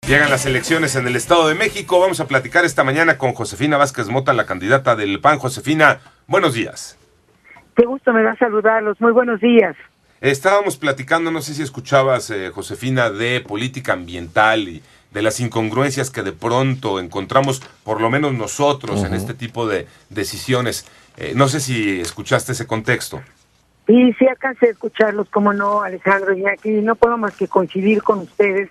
Llegan las elecciones en el Estado de México. Vamos a platicar esta mañana con Josefina Vázquez Mota, la candidata del PAN. Josefina, buenos días. Qué gusto me da saludarlos. Muy buenos días. Estábamos platicando, no sé si escuchabas, Josefina, de política ambiental y de las incongruencias que de pronto encontramos, por lo menos nosotros, en este tipo de decisiones. No sé si escuchaste ese contexto. Sí, sí alcancé a escucharlos, cómo no, Alejandro, y aquí no puedo más que coincidir con ustedes.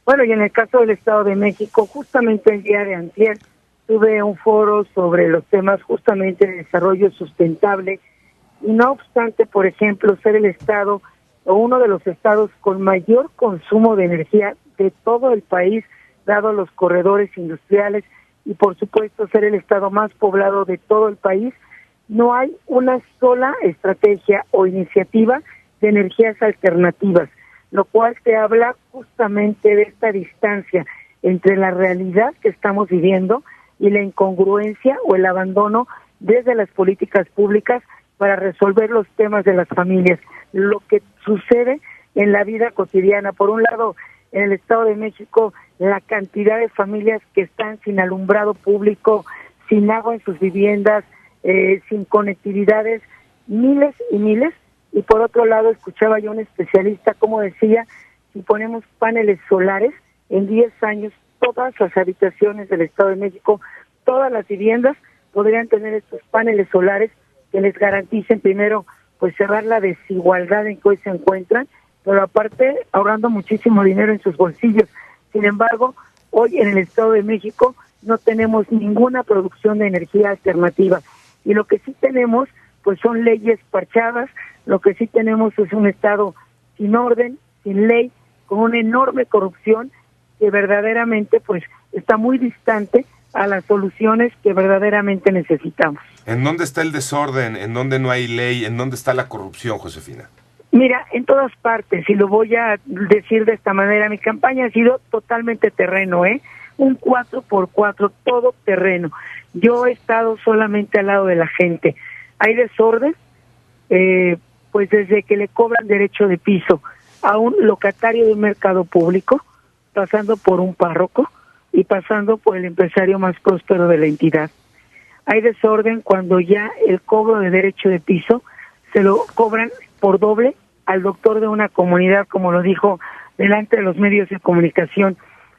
Bueno, y en el caso del Estado de México, justamente el día de antier, tuve un foro sobre los temas justamente de desarrollo sustentable, y no obstante, por ejemplo, ser el Estado o uno de los estados con mayor consumo de energía de todo el país, dado los corredores industriales, y por supuesto ser el estado más poblado de todo el país, no hay una sola estrategia o iniciativa de energías alternativas, lo cual te habla justamente de esta distancia entre la realidad que estamos viviendo y la incongruencia o el abandono desde las políticas públicas para resolver los temas de las familias. Lo que sucede en la vida cotidiana, por un lado, en el Estado de México, la cantidad de familias que están sin alumbrado público, sin agua en sus viviendas, sin conectividades, miles y miles. Y por otro lado, escuchaba yo a un especialista como decía, si ponemos paneles solares, en 10 años todas las habitaciones del Estado de México, todas las viviendas podrían tener estos paneles solares que les garanticen primero pues cerrar la desigualdad en que hoy se encuentran, pero aparte ahorrando muchísimo dinero en sus bolsillos. Sin embargo, hoy en el Estado de México no tenemos ninguna producción de energía alternativa, y lo que sí tenemos pues son leyes parchadas. Lo que sí tenemos es un Estado sin orden, sin ley, con una enorme corrupción que verdaderamente pues está muy distante a las soluciones que verdaderamente necesitamos. ¿En dónde está el desorden? ¿En dónde no hay ley? ¿En dónde está la corrupción, Josefina? Mira, en todas partes, y lo voy a decir de esta manera, mi campaña ha sido totalmente terreno, un 4x4, todo terreno. Yo he estado solamente al lado de la gente. Hay desorden, pues desde que le cobran derecho de piso a un locatario de un mercado público, pasando por un párroco y pasando por el empresario más próspero de la entidad. Hay desorden cuando ya el cobro de derecho de piso se lo cobran por doble al doctor de una comunidad, como lo dijo delante de los medios de comunicación.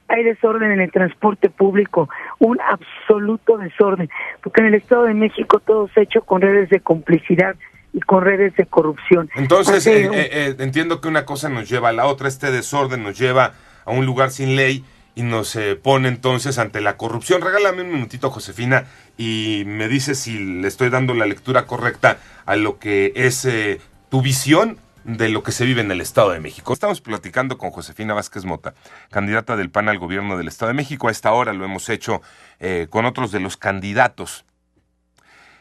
Hay desorden en el transporte público, un absoluto desorden, porque en el Estado de México todo se ha hecho con redes de complicidad y con redes de corrupción. Entonces, entiendo que una cosa nos lleva a la otra. Este desorden nos lleva a un lugar sin ley y nos pone entonces ante la corrupción. Regálame un minutito, Josefina, y me dices si le estoy dando la lectura correcta a lo que es tu visión de lo que se vive en el Estado de México. Estamos platicando con Josefina Vázquez Mota, candidata del PAN al gobierno del Estado de México. A esta hora lo hemos hecho con otros de los candidatos.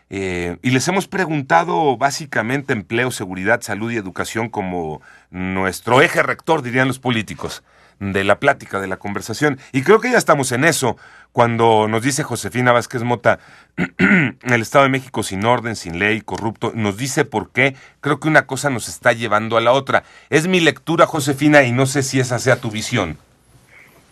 Y les hemos preguntado básicamente empleo, seguridad, salud y educación como nuestro eje rector, dirían los políticos, de la plática, de la conversación. Y creo que ya estamos en eso, cuando nos dice Josefina Vázquez Mota, el Estado de México sin orden, sin ley, corrupto, nos dice por qué. Creo que una cosa nos está llevando a la otra. Es mi lectura, Josefina, y no sé si esa sea tu visión.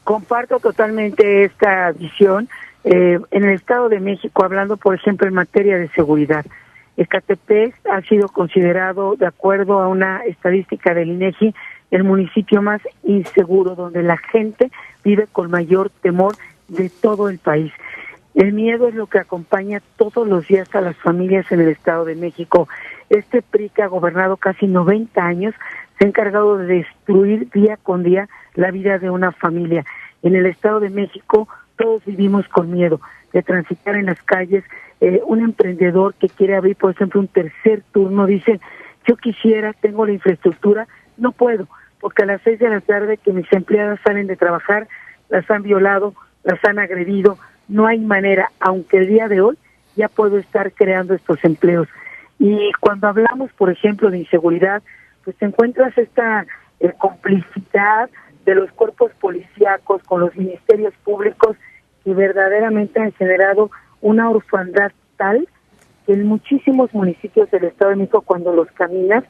Comparto totalmente esta visión. En el Estado de México, hablando por ejemplo en materia de seguridad, Ecatepec ha sido considerado, de acuerdo a una estadística del INEGI, el municipio más inseguro, donde la gente vive con mayor temor de todo el país. El miedo es lo que acompaña todos los días a las familias en el Estado de México. Este PRI, que ha gobernado casi 90 años, se ha encargado de destruir día con día la vida de una familia. En el Estado de México todos vivimos con miedo de transitar en las calles. Un emprendedor que quiere abrir, por ejemplo, un tercer turno, dice, yo quisiera, tengo la infraestructura, no puedo, porque a las 6 de la tarde que mis empleadas salen de trabajar, las han violado, las han agredido, no hay manera, aunque el día de hoy ya puedo estar creando estos empleos. Y cuando hablamos, por ejemplo, de inseguridad, pues te encuentras esta complicidad de los cuerpos policíacos con los ministerios públicos que verdaderamente han generado una orfandad tal que en muchísimos municipios del Estado de México, cuando los caminas,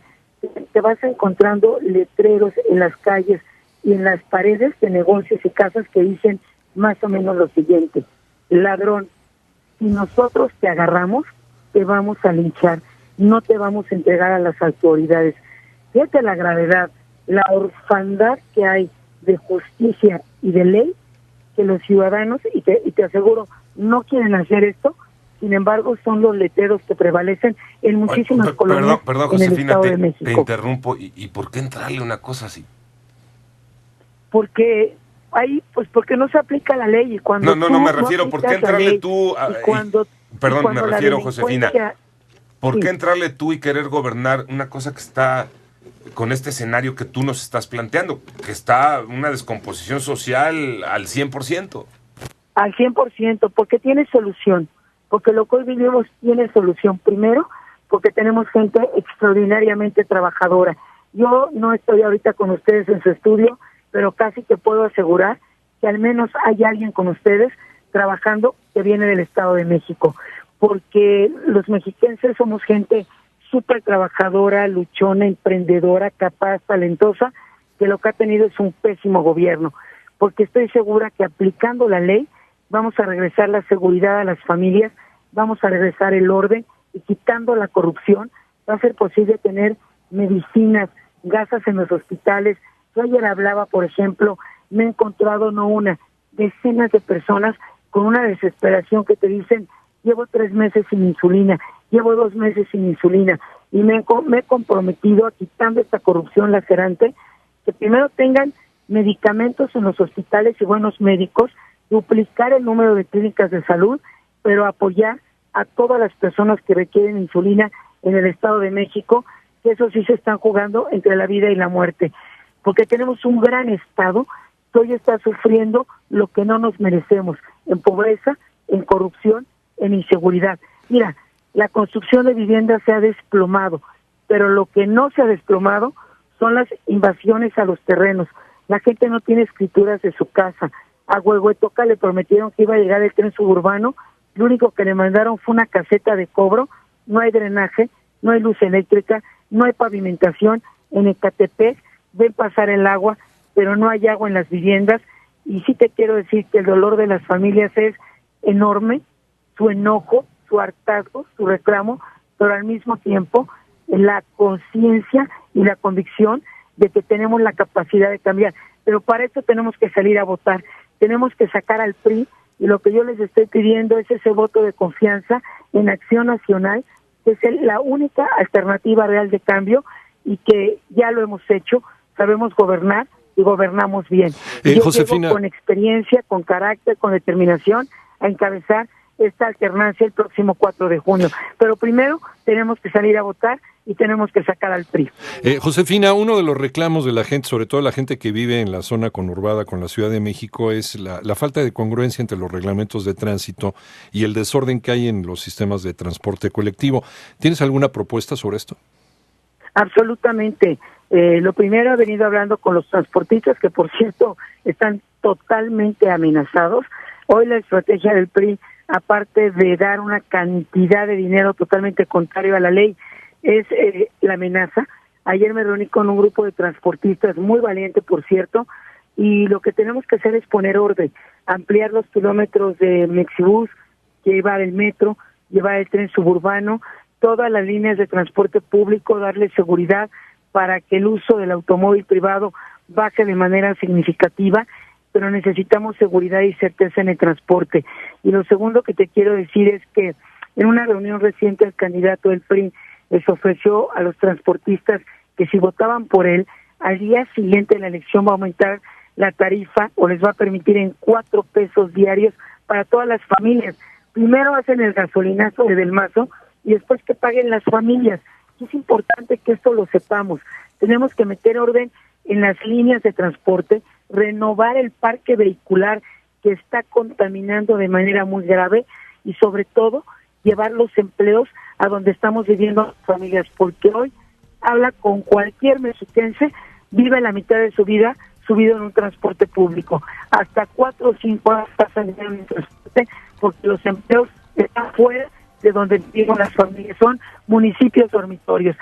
te vas encontrando letreros en las calles y en las paredes de negocios y casas que dicen más o menos lo siguiente: ladrón, si nosotros te agarramos, te vamos a linchar, no te vamos a entregar a las autoridades. Fíjate la gravedad, la orfandad que hay de justicia y de ley, que los ciudadanos, y te aseguro, no quieren hacer esto. Sin embargo, son los letreros que prevalecen en muchísimas colonias perdón, en el Josefina, Estado de México. te interrumpo. ¿Y por qué entrarle una cosa así? Porque ahí, pues porque no se aplica la ley, y cuando No, me refiero, ¿por qué entrarle tú? Perdón, me refiero, Josefina, ¿por qué entrarle tú y querer gobernar una cosa que está con este escenario que tú nos estás planteando, que está una descomposición social al 100%? Al 100%, porque tiene solución, porque lo que hoy vivimos tiene solución. Primero, porque tenemos gente extraordinariamente trabajadora. Yo no estoy ahorita con ustedes en su estudio, pero casi te puedo asegurar que al menos hay alguien con ustedes trabajando que viene del Estado de México, porque los mexiquenses somos gente súper trabajadora, luchona, emprendedora, capaz, talentosa, que lo que ha tenido es un pésimo gobierno, porque estoy segura que aplicando la ley vamos a regresar la seguridad a las familias, vamos a regresar el orden, y quitando la corrupción va a ser posible tener medicinas, gasas en los hospitales. Yo ayer hablaba, por ejemplo, me he encontrado no una, decenas de personas con una desesperación que te dicen: llevo 3 meses sin insulina, llevo 2 meses sin insulina, y me he comprometido a, quitando esta corrupción lacerante, que primero tengan medicamentos en los hospitales y buenos médicos, duplicar el número de clínicas de salud, pero apoyar a todas las personas que requieren insulina en el Estado de México, que eso sí se están jugando entre la vida y la muerte, porque tenemos un gran Estado que hoy está sufriendo lo que no nos merecemos, en pobreza, en corrupción, en inseguridad. Mira, la construcción de viviendas se ha desplomado, pero lo que no se ha desplomado son las invasiones a los terrenos. La gente no tiene escrituras de su casa. A Huehuetoca le prometieron que iba a llegar el tren suburbano, lo único que le mandaron fue una caseta de cobro, no hay drenaje, no hay luz eléctrica, no hay pavimentación. En Ecatepec ven pasar el agua, pero no hay agua en las viviendas, y sí te quiero decir que el dolor de las familias es enorme, su enojo, su hartazgo, su reclamo, pero al mismo tiempo la conciencia y la convicción de que tenemos la capacidad de cambiar. Pero para eso tenemos que salir a votar, tenemos que sacar al PRI, y lo que yo les estoy pidiendo es ese voto de confianza en Acción Nacional, que es la única alternativa real de cambio, y que ya lo hemos hecho, sabemos gobernar y gobernamos bien. Yo Josefina, llego con experiencia, con carácter, con determinación a encabezar esta alternancia el próximo 4 de junio. Pero primero tenemos que salir a votar y tenemos que sacar al PRI. Josefina, uno de los reclamos de la gente, sobre todo la gente que vive en la zona conurbada con la Ciudad de México, es la falta de congruencia entre los reglamentos de tránsito y el desorden que hay en los sistemas de transporte colectivo. ¿Tienes alguna propuesta sobre esto? Absolutamente. Lo primero, he venido hablando con los transportistas, que por cierto están totalmente amenazados. Hoy la estrategia del PRI, aparte de dar una cantidad de dinero totalmente contrario a la ley, es la amenaza. Ayer me reuní con un grupo de transportistas, muy valiente por cierto, y lo que tenemos que hacer es poner orden, ampliar los kilómetros de Mexibus, llevar el metro, llevar el tren suburbano, todas las líneas de transporte público, darle seguridad para que el uso del automóvil privado baje de manera significativa, pero necesitamos seguridad y certeza en el transporte. Y lo segundo que te quiero decir es que en una reunión reciente el candidato del PRI les ofreció a los transportistas que si votaban por él, al día siguiente de la elección va a aumentar la tarifa, o les va a permitir en 4 pesos diarios para todas las familias. Primero hacen el gasolinazo de Del Mazo y después que paguen las familias. Es importante que esto lo sepamos. Tenemos que meter orden en las líneas de transporte, renovar el parque vehicular que está contaminando de manera muy grave, y sobre todo llevar los empleos a donde estamos viviendo las familias, porque hoy habla con cualquier mexiquense, vive la mitad de su vida subido en un transporte público, hasta 4 o 5 horas pasan en un transporte, porque los empleos están fuera de donde viven las familias, son municipios dormitorios.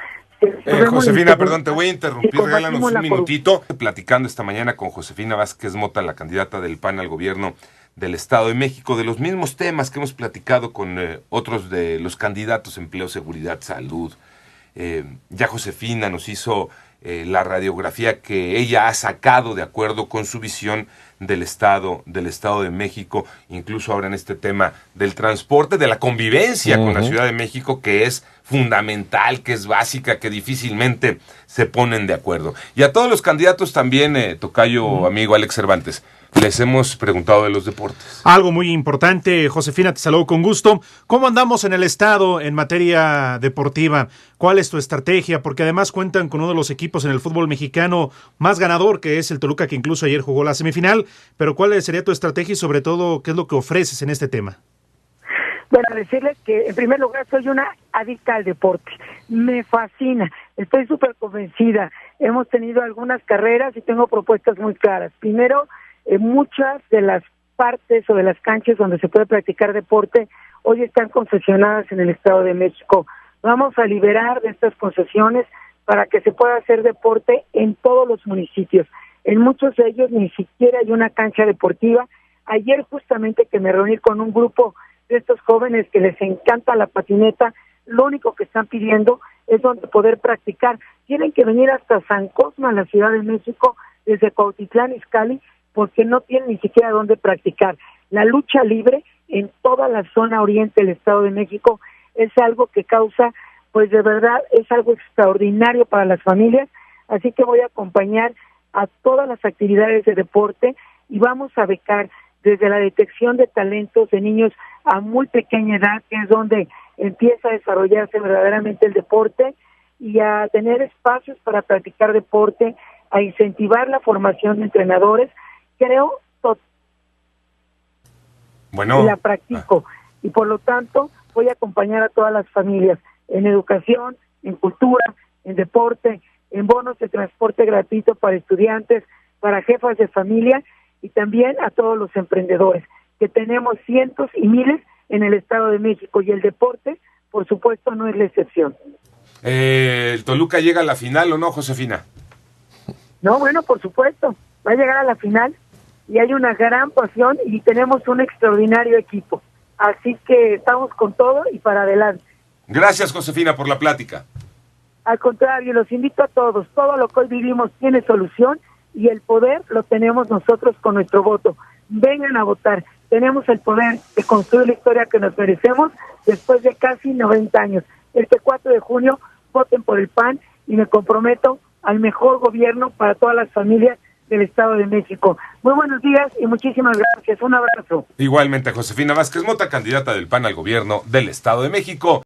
Josefina, perdón, te voy a interrumpir, regálanos un la minutito. Platicando esta mañana con Josefina Vázquez Mota, la candidata del PAN al gobierno del Estado de México, de los mismos temas que hemos platicado con otros de los candidatos: empleo, seguridad, salud. Ya Josefina nos hizo la radiografía que ella ha sacado de acuerdo con su visión del Estado de México, incluso ahora en este tema del transporte, de la convivencia con la Ciudad de México, que es fundamental, que es básica, que difícilmente se ponen de acuerdo. Y a todos los candidatos también, tocayo amigo Alex Cervantes, les hemos preguntado de los deportes. Algo muy importante, Josefina, te saludo con gusto. ¿Cómo andamos en el Estado en materia deportiva? ¿Cuál es tu estrategia? Porque además cuentan con uno de los equipos en el fútbol mexicano más ganador, que es el Toluca, que incluso ayer jugó la semifinal. Pero ¿cuál sería tu estrategia y sobre todo qué es lo que ofreces en este tema? Bueno, decirles que en primer lugar soy una adicta al deporte. Me fascina, estoy súper convencida. Hemos tenido algunas carreras y tengo propuestas muy claras. Primero, muchas de las partes o de las canchas donde se puede practicar deporte hoy están concesionadas en el Estado de México. Vamos a liberar de estas concesiones para que se pueda hacer deporte en todos los municipios. En muchos de ellos ni siquiera hay una cancha deportiva. Ayer justamente que me reuní con un grupo de estos jóvenes que les encanta la patineta, lo único que están pidiendo es donde poder practicar. Tienen que venir hasta San Cosme, la Ciudad de México, desde Cuautitlán Izcalli, porque no tienen ni siquiera dónde practicar. La lucha libre en toda la zona oriente del Estado de México es algo que causa, pues de verdad, es algo extraordinario para las familias, así que voy a acompañar a todas las actividades de deporte y vamos a becar desde la detección de talentos de niños a muy pequeña edad, que es donde empieza a desarrollarse verdaderamente el deporte, y a tener espacios para practicar deporte, a incentivar la formación de entrenadores. Creo bueno, la practico y por lo tanto voy a acompañar a todas las familias en educación, en cultura, en deporte, en bonos de transporte gratuito para estudiantes, para jefas de familia y también a todos los emprendedores, que tenemos cientos y miles en el Estado de México, y el deporte, por supuesto, no es la excepción. ¿El Toluca llega a la final o no, Josefina? No, bueno, por supuesto, va a llegar a la final y hay una gran pasión y tenemos un extraordinario equipo. Así que estamos con todo y para adelante. Gracias, Josefina, por la plática. Al contrario, los invito a todos. Todo lo que hoy vivimos tiene solución y el poder lo tenemos nosotros con nuestro voto. Vengan a votar. Tenemos el poder de construir la historia que nos merecemos después de casi 90 años. Este 4 de junio, voten por el PAN y me comprometo al mejor gobierno para todas las familias del Estado de México. Muy buenos días y muchísimas gracias. Un abrazo. Igualmente, Josefina Vázquez Mota, candidata del PAN al gobierno del Estado de México.